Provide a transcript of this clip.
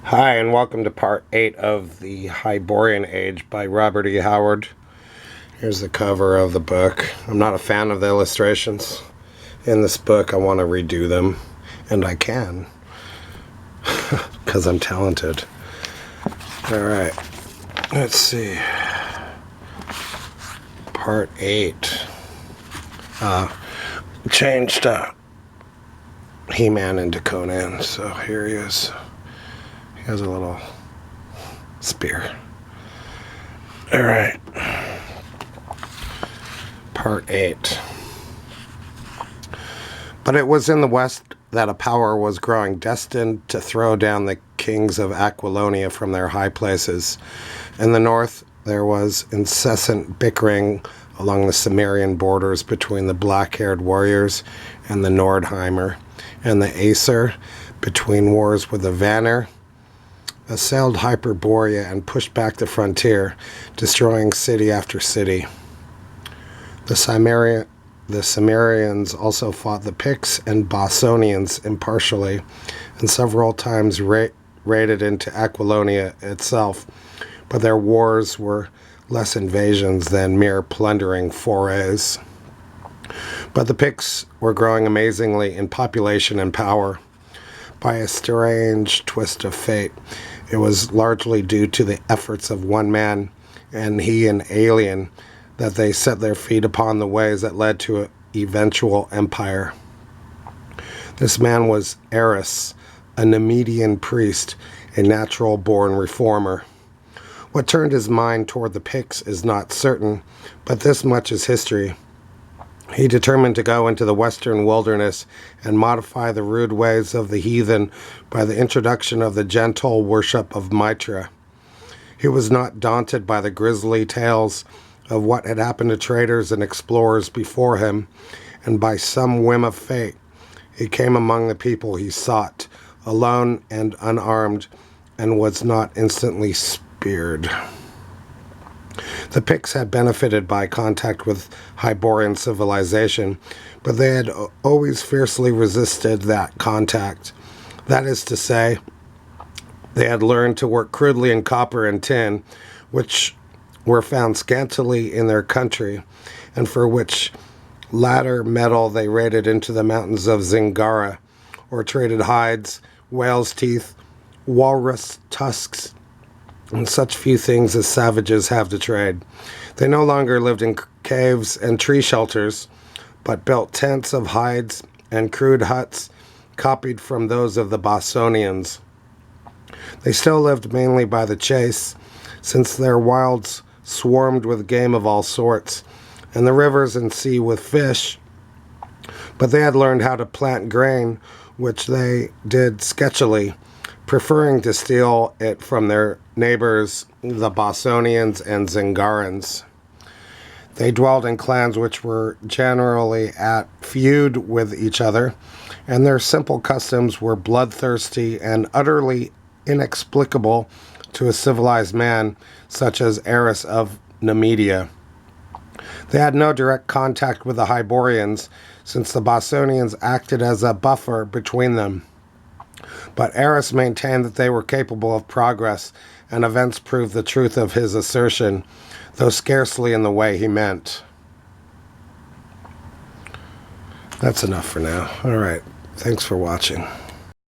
Hi, and welcome to part 8 of the Hyborean Age by Robert E. Howard. Here's the cover of the book. I'm not a fan of the illustrations in this book. I want to redo them, and I can, because I'm talented. Alright, let's see. Part 8. Changed He-Man into Conan, so here he is. He has a little spear. Alright. Part 8. But it was in the west that a power was growing, destined to throw down the kings of Aquilonia from their high places. In the north, there was incessant bickering along the Cimmerian borders between the black-haired warriors and the Nordheimer, and the Aesir, between wars with the Vanir, assailed Hyborea and pushed back the frontier, destroying city after city. The Cimmerians also fought the Picts and Bossonians impartially, and several times raided into Aquilonia itself, but their wars were less invasions than mere plundering forays. But the Picts were growing amazingly in population and power. By a strange twist of fate, it was largely due to the efforts of one man, and he an alien, that they set their feet upon the ways that led to an eventual empire. This man was Eris, a Nemedian priest, a natural-born reformer. What turned his mind toward the Picts is not certain, but this much is history. He determined to go into the western wilderness and modify the rude ways of the heathen by the introduction of the gentle worship of Mitra. He was not daunted by the grisly tales of what had happened to traders and explorers before him, and by some whim of fate, he came among the people he sought, alone and unarmed, and was not instantly speared. The Picts had benefited by contact with Hyborean civilization, but they had always fiercely resisted that contact. That is to say, they had learned to work crudely in copper and tin, which were found scantily in their country, and for which latter metal they raided into the mountains of Zingara, or traded hides, whale's teeth, walrus tusks, and such few things as savages have to trade. They no longer lived in caves and tree shelters, but built tents of hides and crude huts copied from those of the Bossonians. They still lived mainly by the chase, since their wilds swarmed with game of all sorts, and the rivers and sea with fish, but they had learned how to plant grain, which they did sketchily, preferring to steal it from their neighbors, the Bossonians and Zingarans. They dwelled in clans which were generally at feud with each other, and their simple customs were bloodthirsty and utterly inexplicable to a civilized man such as Eris of Nemedia. They had no direct contact with the Hyboreans, since the Bossonians acted as a buffer between them. But Eris maintained that they were capable of progress, and events proved the truth of his assertion, though scarcely in the way he meant. That's enough for now. All right. Thanks for watching.